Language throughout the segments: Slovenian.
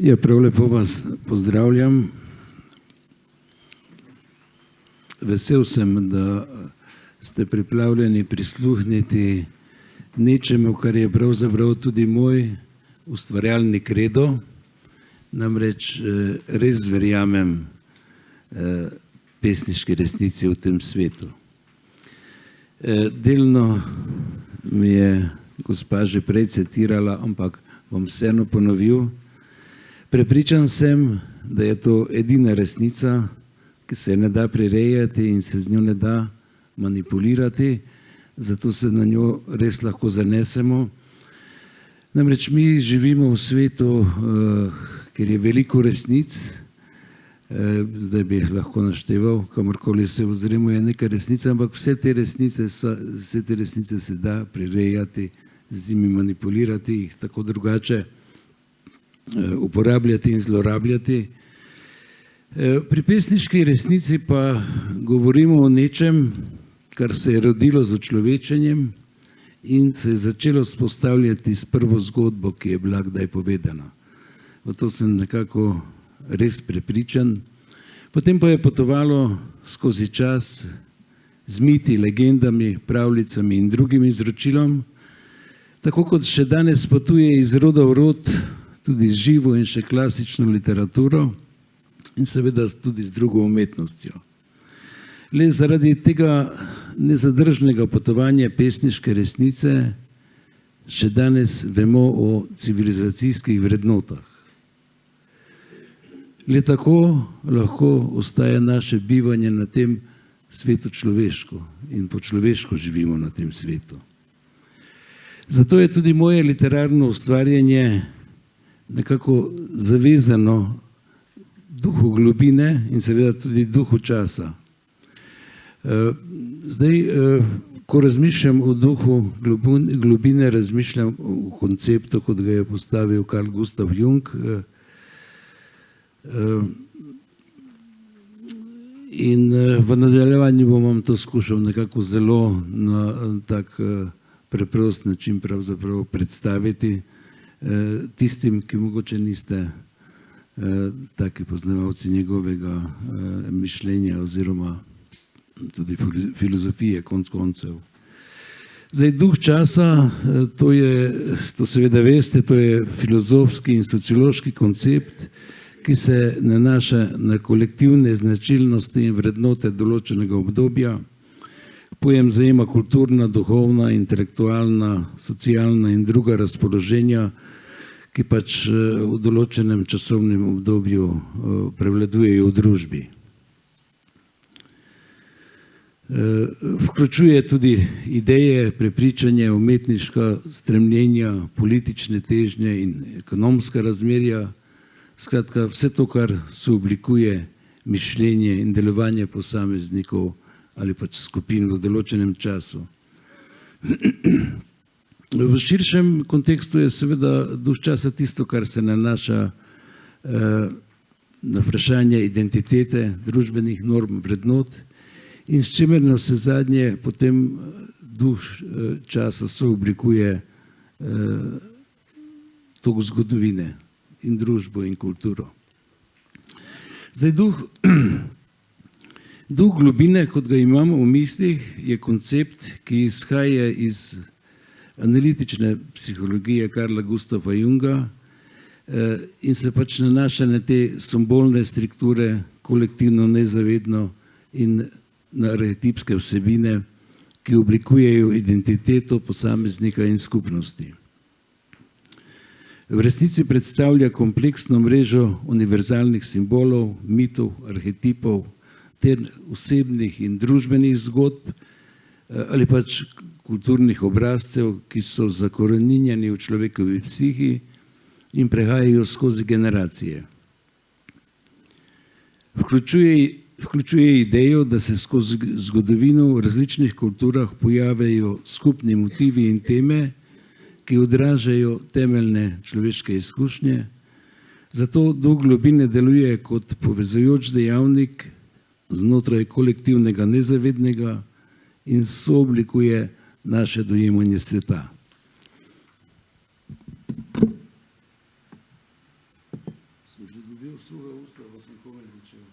Ja, prav lepo vas pozdravljam. Vesel sem, da ste pripravljeni prisluhniti nečemu, kar je pravzaprav tudi moj ustvarjalni kredo. Namreč res verjamem pesniški resnici v tem svetu. Delno mi je gospa že prej citirala, ampak bom vseeno ponovil. Prepričan sem, da je to edina resnica, ki se ne da prirejati in se z njo ne da manipulirati, zato se na njo res lahko zanesemo. Namreč mi živimo v svetu, kjer je veliko resnic, zdaj bi jih lahko našteval, kamorkoli se ozremo je neka resnica, ampak vse te resnice se da prirejati, z njimi manipulirati, jih tako drugače uporabljati in zlorabljati. Pri pesniški resnici pa govorimo o nečem, kar se je rodilo z učlovečenjem in se je začelo vzpostavljati s prvo zgodbo, ki je bila kdaj povedana. V to sem nekako res prepričan. Potem pa je potovalo skozi čas z miti, legendami, pravljicami in drugim izročilom, tako kot še danes potuje iz roda v rod, tudi z živo in še klasično literaturo in seveda tudi z drugo umetnostjo. Le zaradi tega nezadržnega potovanja pesniške resnice še danes vemo o civilizacijskih vrednotah. Le tako lahko ostaja naše bivanje na tem svetu človeško in po človeško živimo na tem svetu. Zato je tudi moje literarno ustvarjanje nekako zavezano duhu globine in seveda tudi duhu časa. Zdaj, ko razmišljam o duhu globine, razmišljam o konceptu, kot ga je postavil Carl Gustav Jung. In v nadaljevanju bom vam to skušal nekako zelo na tak preprost način pravzaprav predstaviti tistim, ki mogoče niste taki poznavalci njegovega mišljenja oziroma tudi filozofije konec koncev. Zdaj, duh časa, to seveda veste, to je filozofski in sociološki koncept, ki se nanaša na kolektivne značilnosti in vrednote določenega obdobja. Pojem zajema kulturna, duhovna, intelektualna, socialna in druga razpoloženja, ki pač v določenem časovnem obdobju prevladujejo v družbi. Vključuje tudi ideje, prepričanje, umetniška stremljenja, politične težnje in ekonomska razmerja, skratka vse to, kar sooblikuje mišljenje in delovanje posameznikov ali pač skupin v določenem času. V širšem kontekstu je seveda duh časa tisto, kar se nanaša na vprašanje identitete, družbenih norm, vrednot in s čimer navsezadnje potem duh časa sooblikuje tok zgodovine in družbo in kulturo. Zdaj, duh globine, kot ga imamo v mislih, je koncept, ki izhaja iz analitične psihologije Carla Gustava Junga in se pač nanaša na te simbolne strukture, kolektivno, nezavedno in na arhetipske vsebine, ki oblikujejo identiteto posameznika in skupnosti. V resnici predstavlja kompleksno mrežo univerzalnih simbolov, mitov, arhetipov ter osebnih in družbenih zgodb ali pač kulturnih obrazcev, ki so zakoreninjeni v človekovi psihi in prehajajo skozi generacije. Vključuje idejo, da se skozi zgodovino v različnih kulturah pojavijo skupni motivi in teme, ki odražajo temeljne človeške izkušnje. Zato duh globine deluje kot povezujoč dejavnik znotraj kolektivnega nezavednega in sooblikuje naše dojemanje sveta. Že dobil suha usta, pa sem komaj začel.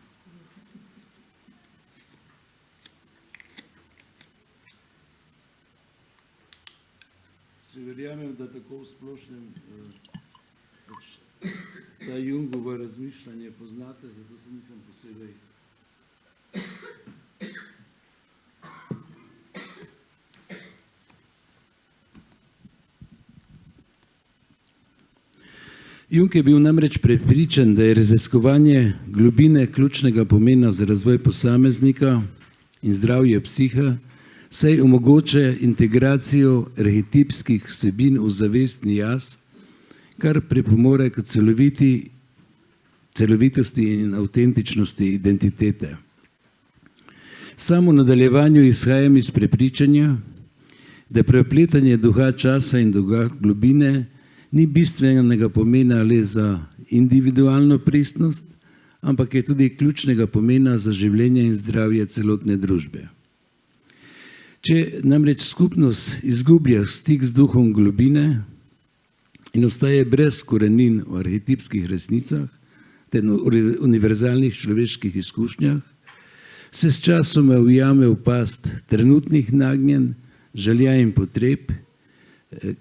Se verjamem, da tako v splošnem ta Jungovo razmišljanje poznate, zato se nisem posebej Jung je bil namreč prepričan, da je raziskovanje globine ključnega pomena za razvoj posameznika in zdravje psihe, saj omogoča integracijo arhetipskih vsebin v zavestni jaz, kar pripomore k celovitosti in avtentičnosti identitete. Samo v nadaljevanju izhajam iz prepričanja, da prepletanje duha časa in duha globine ni bistvenega pomena le za individualno pristnost, ampak je tudi ključnega pomena za življenje in zdravje celotne družbe. Če namreč skupnost izgublja stik z duhom globine in ostaje brez korenin v arhetipskih resnicah ter univerzalnih človeških izkušnjah, se s časoma ujame v past trenutnih nagnjenj, želja in potreb,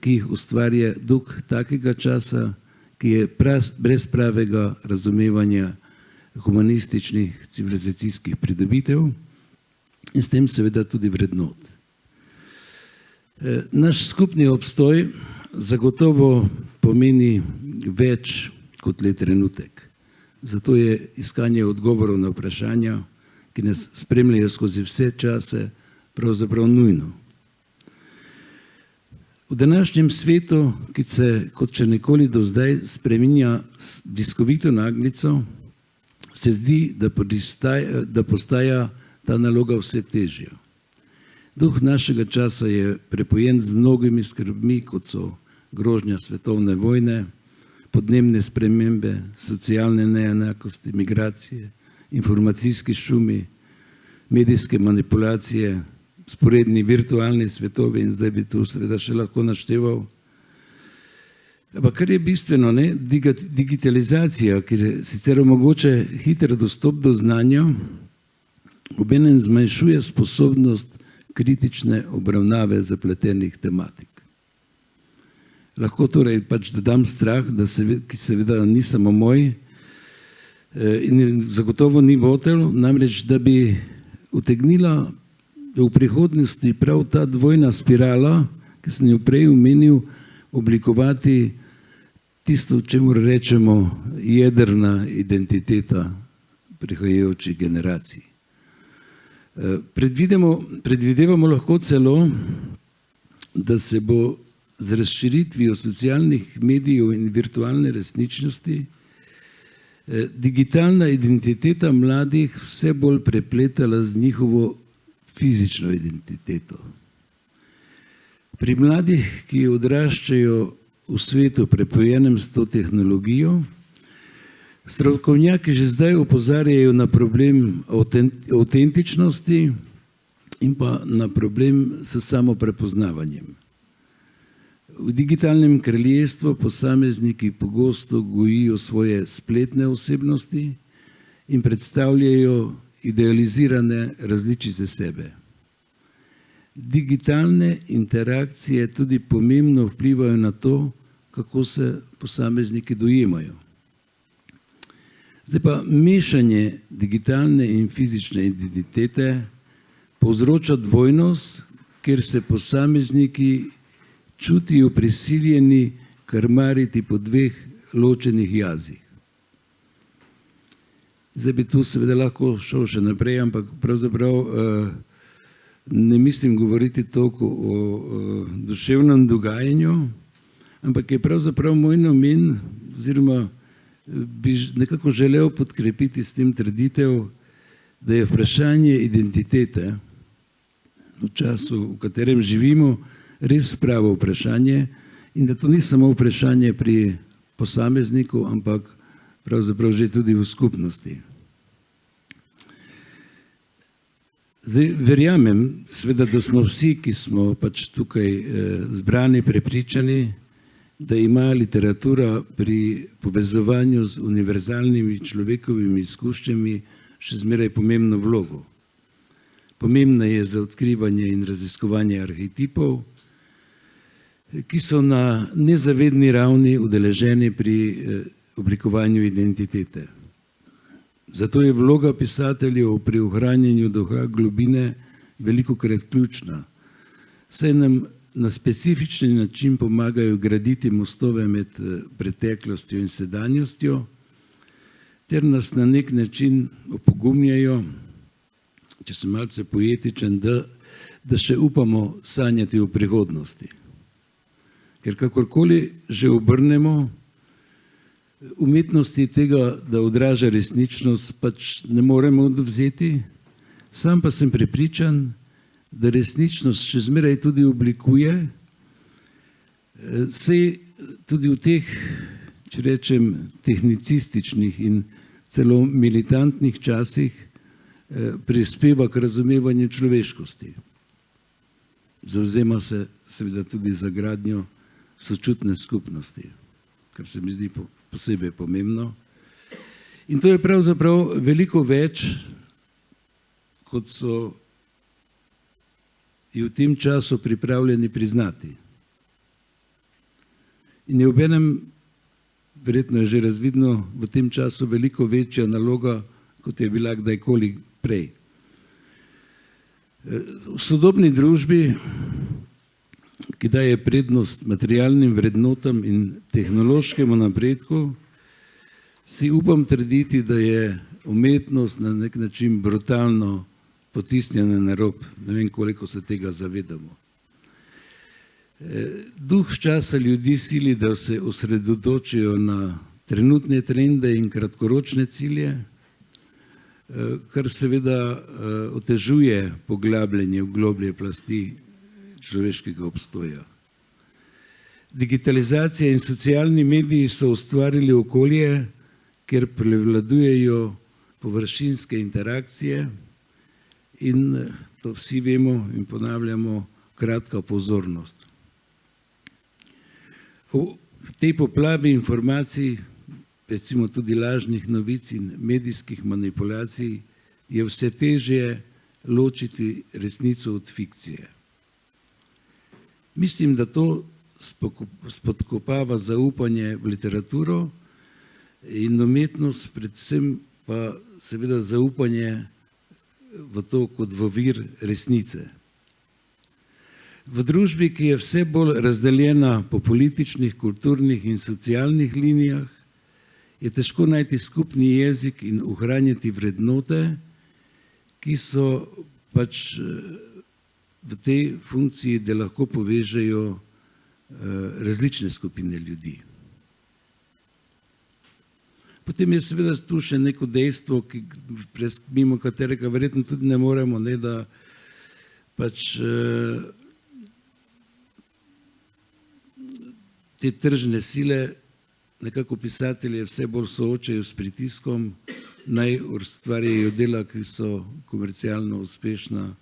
ki jih ustvarja duh takega časa, ki je brez pravega razumevanja humanističnih civilizacijskih pridobitev in s tem seveda tudi vrednot. Naš skupni obstoj zagotovo pomeni več kot le trenutek. Zato je iskanje odgovorov na vprašanja, ki nas spremljajo skozi vse čase, pravzaprav nujno. V današnjem svetu, ki se kot še nikoli do zdaj spreminja s bliskovito naglico, se zdi, da postaja ta naloga vse težja. Duh našega časa je prepojen z mnogimi skrbmi, kot so grožnja svetovne vojne, podnebne spremembe, socialne neenakosti, migracije, informacijski šumi, medijske manipulacije, sporedni virtualni svetovi in zdaj bi tu seveda še lahko našteval. Ampak kar je bistveno, digitalizacija, ki sicer omogoča hiter dostop do znanja, obenem zmanjšuje sposobnost kritične obravnave zapletenih tematik. Lahko torej pač dodam strah, ki seveda ni samo moj in zagotovo ni votel, namreč da bi utegnila v prihodnosti prav ta dvojna spirala, ki sem jo prej omenil, oblikovati tisto, čemur rečemo jedrna identiteta prihajajočih generacij. Predvidevamo lahko celo, da se bo z razširitvijo socialnih medijev in virtualne resničnosti digitalna identiteta mladih vse bolj prepletala z njihovo fizično identiteto. Pri mladih, ki odraščajo v svetu prepojenem s to tehnologijo, strokovnjaki že zdaj opozarjajo na problem avtentičnosti in pa na problem s samoprepoznavanjem. V digitalnem kraljestvu posamezniki pogosto gojijo svoje spletne osebnosti in predstavljajo idealizirane različice sebe. Digitalne interakcije tudi pomembno vplivajo na to, kako se posamezniki dojemajo. Zdaj pa mešanje digitalne in fizične identitete povzroča dvojnost, kjer se posamezniki čutijo prisiljeni krmariti po dveh ločenih jazih. Zdaj bi tu seveda lahko šel še naprej, ampak pravzaprav ne mislim govoriti toliko o duševnem dogajanju, ampak je pravzaprav moj namen, oziroma bi nekako želel podkrepiti s tem trditev, da je vprašanje identitete v času, v katerem živimo, res pravo vprašanje in da to ni samo vprašanje pri posamezniku, ampak pravzaprav že tudi v skupnosti. Zdaj, verjamem, seveda, da smo vsi, ki smo pač tukaj zbrani, prepričani, da ima literatura pri povezovanju z univerzalnimi človekovimi izkušnjami še zmeraj pomembno vlogo. Pomembna je za odkrivanje in raziskovanje arhetipov, ki so na nezavedni ravni udeleženi pri oblikovanju identitete. Zato je vloga pisateljev pri ohranjanju duha globine velikokrat ključna, saj nam na specifični način pomagajo graditi mostove med preteklostjo in sedanjostjo, ter nas na nek način opogumljajo, če sem malce poetičen, da še upamo sanjati o prihodnosti. Ker kakorkoli že obrnemo, umetnosti tega, da odraža resničnost, pač ne moremo odvzeti. Sam pa sem prepričan, da resničnost še zmeraj tudi oblikuje, saj tudi v teh, če rečem, tehnicističnih in celo militantnih časih prispeva k razumevanju človeškosti. Zavzema se seveda tudi za gradnjo sočutne skupnosti, kar se mi zdi posebej pomembno. In to je pravzaprav veliko več, kot so v tem času pripravljeni priznati. In je obenem, verjetno je že razvidno, v tem času veliko večja naloga, kot je bila kdajkoli prej. V sodobni družbi, ki daje prednost materialnim vrednotam in tehnološkemu napredku, si upam trditi, da je umetnost na nek način brutalno potisnjena na rob. Ne vem, koliko se tega zavedamo. Duh časa ljudi sili, da se osredotočijo na trenutne trende in kratkoročne cilje, kar seveda otežuje poglabljanje v globlje plasti človeškega obstoja. Digitalizacija in socialni mediji so ustvarili okolje, kjer prevladujejo površinske interakcije in to vsi vemo in ponavljamo, kratka pozornost. V tej poplavi informacij, recimo tudi lažnih novic in medijskih manipulacij, je vse težje ločiti resnico od fikcije. Mislim, da to spodkopava zaupanje v literaturo in umetnost, predvsem pa seveda zaupanje v to kot v vir resnice. V družbi, ki je vse bolj razdeljena po političnih, kulturnih in socialnih linijah, je težko najti skupni jezik in ohranjati vrednote, ki so pač v tej funkciji, da lahko povežejo različne skupine ljudi. Potem je seveda tu še neko dejstvo, mimo katerega verjetno tudi ne moremo, da pač te tržne sile nekako pisatelje vse bolj soočajo s pritiskom, naj ustvarjajo dela, ki so komercialno uspešna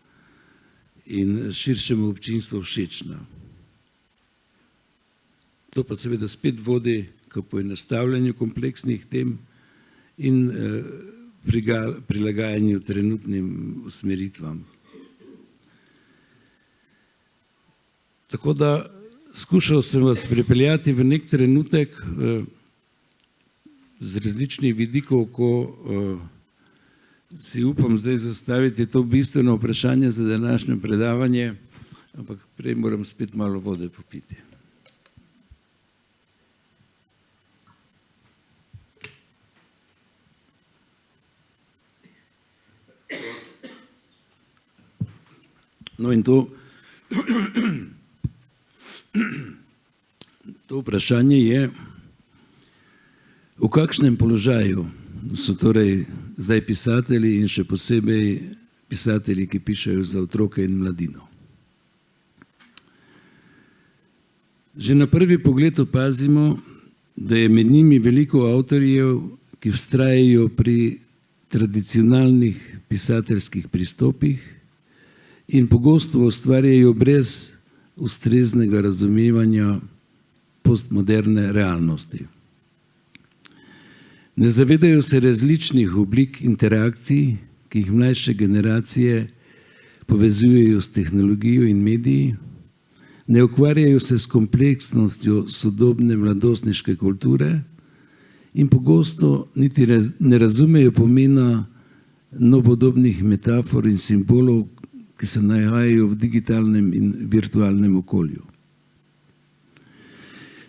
in širšemu občinstvu všečna. To pa seveda spet vodi k poenostavljanju kompleksnih tem in prilagajanju trenutnim usmeritvam. Tako da skušal sem vas pripeljati v nek trenutek z različnih vidikov, ko si upam zdaj zastaviti to bistveno vprašanje za današnje predavanje, ampak prej moram spet malo vode popiti. No in to vprašanje je, v kakšnem položaju so torej zdaj pisatelji in še posebej pisatelji, ki pišejo za otroke in mladino. Že na prvi pogled opazimo, da je med njimi veliko avtorjev, ki vztrajajo pri tradicionalnih pisateljskih pristopih in pogosto ustvarjajo brez ustreznega razumevanja postmoderne realnosti. Ne zavedajo se različnih oblik interakcij, ki jih mlajše generacije povezujejo s tehnologijo in mediji, ne ukvarjajo se s kompleksnostjo sodobne mladostniške kulture in pogosto niti ne razumejo pomena novodobnih metafor in simbolov, ki se nahajajo v digitalnem in virtualnem okolju.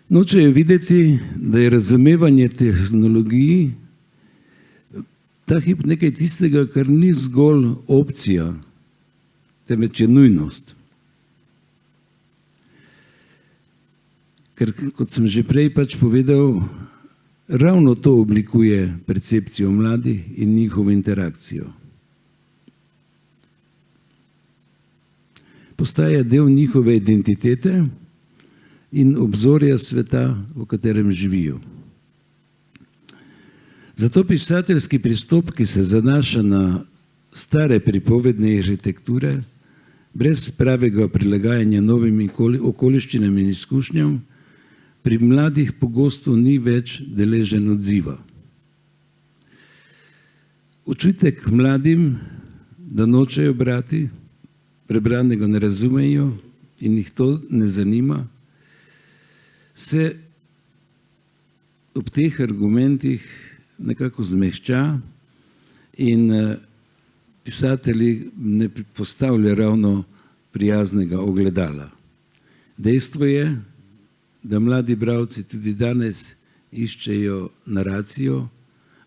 Nočejo videti, da je razumevanje tehnologij ta hip nekaj tistega, kar ni zgolj opcija, temveč je nujnost. Ker, kot sem že prej povedal, ravno to oblikuje percepcijo mladih in njihovo interakcijo. Postaja del njihove identitete in obzorja sveta, v katerem živijo. Zato pisateljski pristop, ki se zanaša na stare pripovedne arhitekture, brez pravega prilagajanja novim okoliščinam in izkušnjam, pri mladih pogosto ni več deležen odziva. Očitek mladim, da nočejo brati, prebranega ne razumejo in jih to ne zanima, se ob teh argumentih nekako zmehča in pisatelji ne postavlja ravno prijaznega ogledala. Dejstvo je, da mladi bralci tudi danes iščejo naracijo,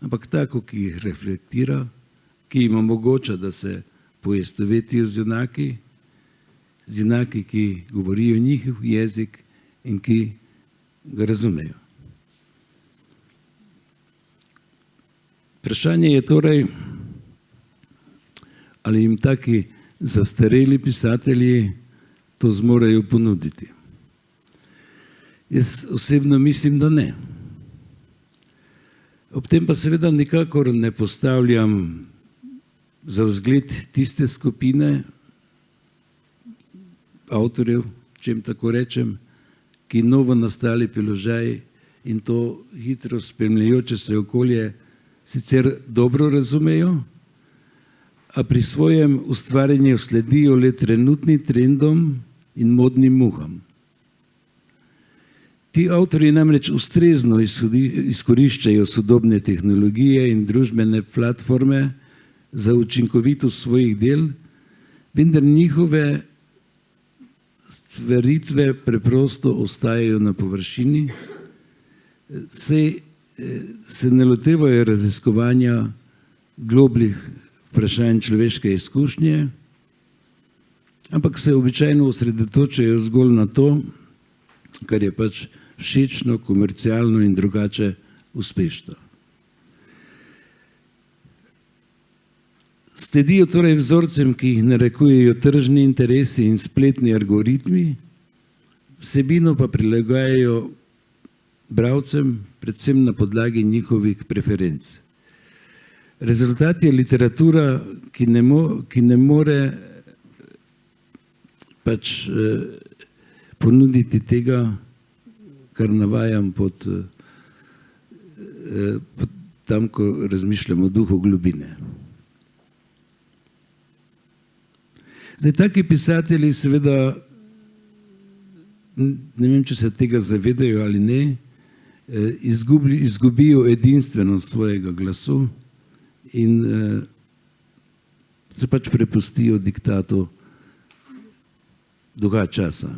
ampak tako, ki jih reflektira, ki jim omogoča, da se poistovetijo z junaki, ki govorijo njihov jezik in ki ga razumejo. Vprašanje je torej, ali jim taki zastareli pisatelji to zmorejo ponuditi. Jaz osebno mislim, da ne. Ob tem pa seveda nikakor ne postavljam za vzgled tiste skupine avtorjev, čem tako rečem, ki novo nastali položaj in to hitro spremljajoče se okolje sicer dobro razumejo, a pri svojem ustvarjanju sledijo le trenutnim trendom in modnim muham. Ti avtorji namreč ustrezno izkoriščajo sodobne tehnologije in družbene platforme za učinkovitost svojih del, vendar njihove stvaritve preprosto ostajajo na površini, se ne lotevajo raziskovanja globljih vprašanj človeške izkušnje, ampak se običajno osredotočajo zgolj na to, kar je pač všečno, komercialno in drugače uspešno. Sledijo torej vzorcem, ki jih narekujejo tržni interesi in spletni algoritmi, vsebino pa prilagajajo bralcem, predvsem na podlagi njihovih preferenc. Rezultat je literatura, ki ne more pač ponuditi tega, kar navajam pod tam, ko razmišljamo o duhu globine. Zdaj, taki pisatelji seveda, ne vem, če se tega zavedajo ali ne, izgubijo edinstvenost svojega glasu in se pač prepustijo diktatu duha časa.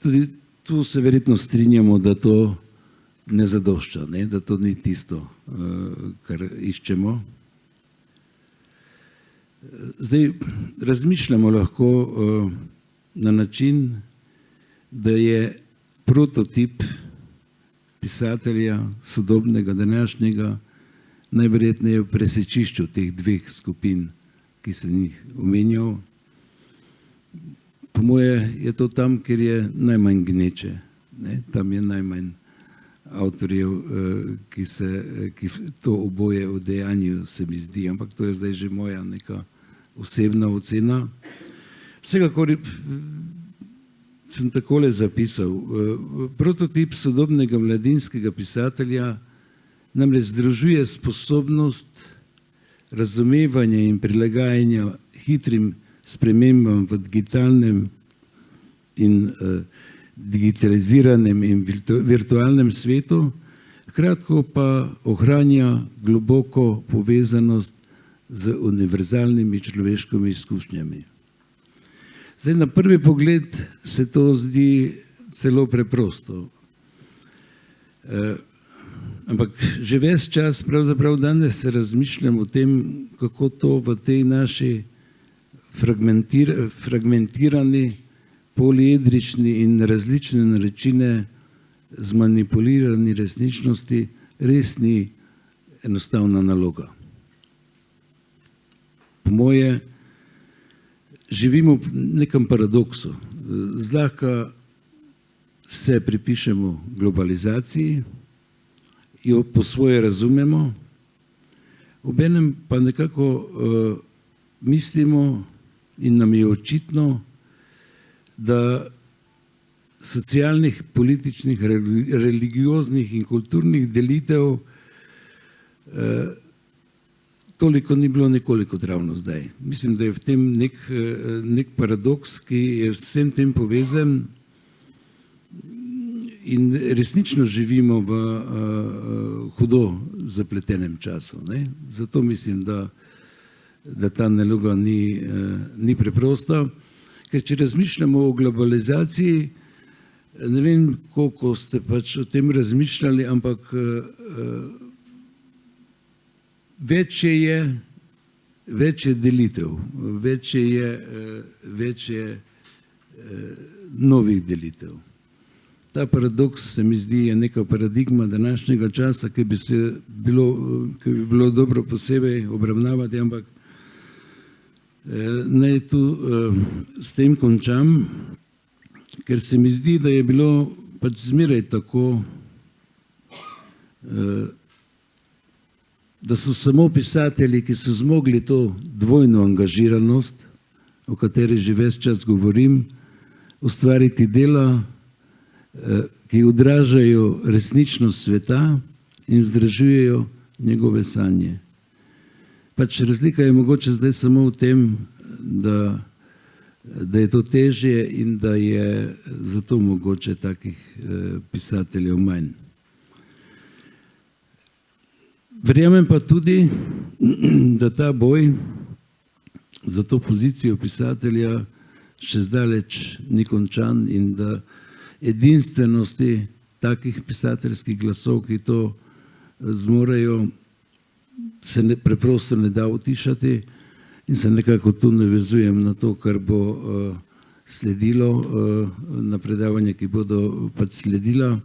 Tudi tu se verjetno strinjamo, da to ne zadošča, da to ni tisto, kar iščemo. Zdaj, razmišljamo lahko na način, da je prototip pisatelja sodobnega, današnjega, najverjetneje v presečišču teh dveh skupin, ki sem jih omenjal. Po moje je to tam, kjer je najmanj gneče. Tam je najmanj avtorjev, ki to oboje udejanjijo, se mi zdi, ampak to je zdaj že moja neka osebna ocena. Vsekakor sem takole zapisal. Prototip sodobnega mladinskega pisatelja namreč združuje sposobnost razumevanja in prilagajanja hitrim spremembam v digitalnem in digitaliziranem in virtualnem svetu, hkrati pa ohranja globoko povezanost z univerzalnimi človeškimi izkušnjami. Zdaj, na prvi pogled se to zdi celo preprosto. Ampak že ves čas, pravzaprav danes razmišljam o tem, kako to v tej naši fragmentirani, poliedrični in različne načine zmanipulirani resničnosti res ni enostavna naloga. Po moje živimo v nekem paradoksu. Zlahka se pripišemo globalizaciji, jo po svoje razumemo, obenem pa nekako mislimo in nam je očitno, da socialnih, političnih, religioznih in kulturnih delitev toliko ni bilo nekoliko ravno zdaj. Mislim, da je v tem nek paradoks, ki je vsem tem povezan in resnično živimo v hudo zapletenem času. Zato mislim, da ta naloga ni preprosta, ker če razmišljamo o globalizaciji, ne vem, koliko ste pač o tem razmišljali, ampak več je delitev, več je novih delitev. Ta paradoks se mi zdi je neka paradigma današnjega časa, ki bi bilo dobro posebej obravnavati, ampak naj tu s tem končam, ker se mi zdi, da je bilo pač zmeraj tako, da so samo pisatelji, ki so zmogli to dvojno angažiranost, o kateri že ves čas govorim, ustvariti dela, ki odražajo resničnost sveta in vzdržujejo njegove sanje. Pač razlika je mogoče zdaj samo v tem, da je to težje in da je zato mogoče takih pisateljev manj. Verjamem pa tudi, da ta boj za to pozicijo pisatelja še zdaleč ni končan in da edinstvenosti takih pisateljskih glasov, ki to zmorejo, se preprosto ne da utišati in se nekako tu navezujem na to, kar bo sledilo, na predavanje, ki bodo pač sledila.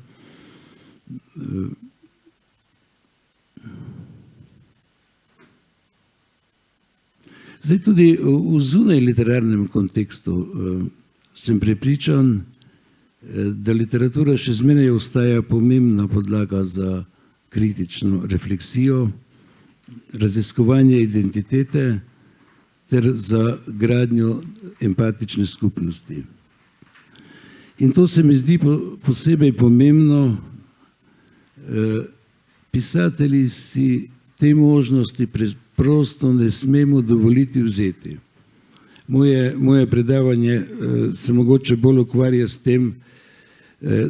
Zdaj tudi v zunaj literarnem kontekstu sem prepričan, da literatura še zmeraj ostaja pomembna podlaga za kritično refleksijo, raziskovanje identitete ter za gradnjo empatične skupnosti. In to se mi zdi posebej pomembno. Pisatelji si te možnosti preprosto ne smemo dovoliti vzeti. Moje predavanje se mogoče bolj ukvarja s tem,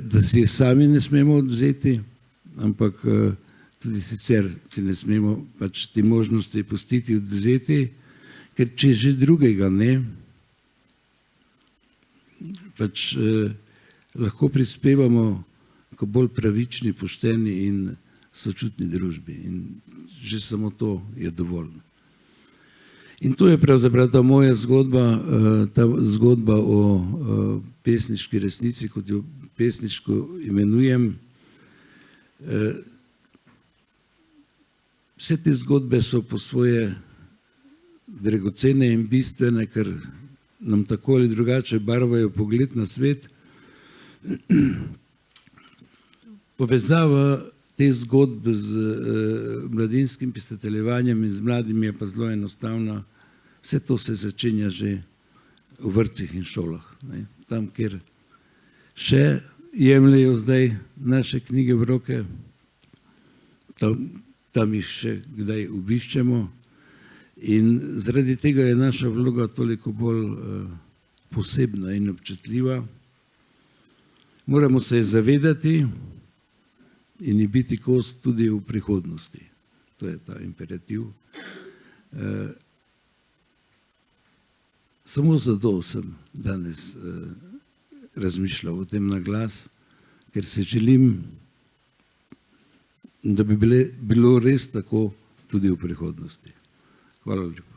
da si sami ne smemo odvzeti, ampak tudi sicer si ne smemo pač te možnosti pustiti odvzeti, ker če že drugega ne, pač lahko prispevamo k bolj pravični, pošteni in sočutni družbi. In že samo to je dovolj. In to je pravzaprav ta moja zgodba, ta zgodba o pesniški resnici, kot jo pesniško imenujem. Vse te zgodbe so po svoje dragocene in bistvene, ker nam tako ali drugače barvajo pogled na svet. Povezava te zgodbe z mladinskim pisateljevanjem in z mladimi je pa zelo enostavna. Vse to se začenja že v vrtcih in šolah. Tam, kjer še jemljajo zdaj naše knjige v roke, tam jih še kdaj obiščemo in zaradi tega je naša vloga toliko bolj posebna in občutljiva. Moramo se zavedati in ji biti kos tudi v prihodnosti. To je ta imperativ. Samo zato sem danes razmišljal o tem na glas, ker se želim, da bi bilo res tako tudi v prihodnosti. Hvala lepa.